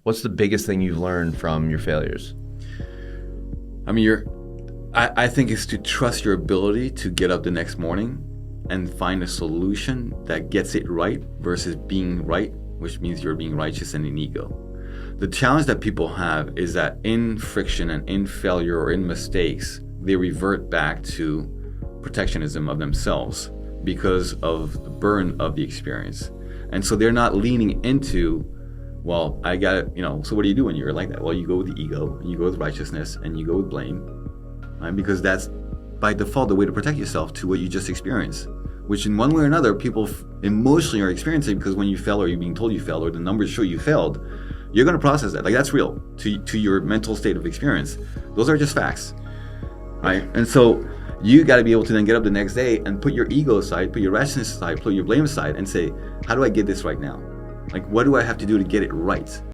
What's the biggest thing you've learned from your failures? I mean, I think it's to trust your ability to get up the next morning and find a solution that gets it right versus being right, which means you're being righteous and in ego. The challenge that people have is that in friction and in failure or in mistakes, they revert back to protectionism of themselves because of the burden of the experience. And so they're not leaning into, well, I got it, so what do you do when you're like that? Well, you go with the ego, and you go with righteousness, and you go with blame, right? Because that's by default the way to protect yourself to what you just experienced, which in one way or another, people emotionally are experiencing, because when you fail or you're being told you failed or the numbers show you failed, you're going to process that. Like, that's real to your mental state of experience. Those are just facts, right? And so you got to be able to then get up the next day and put your ego aside, put your righteousness aside, put your blame aside, and say, how do I get this right now? Like, what do I have to do to get it right?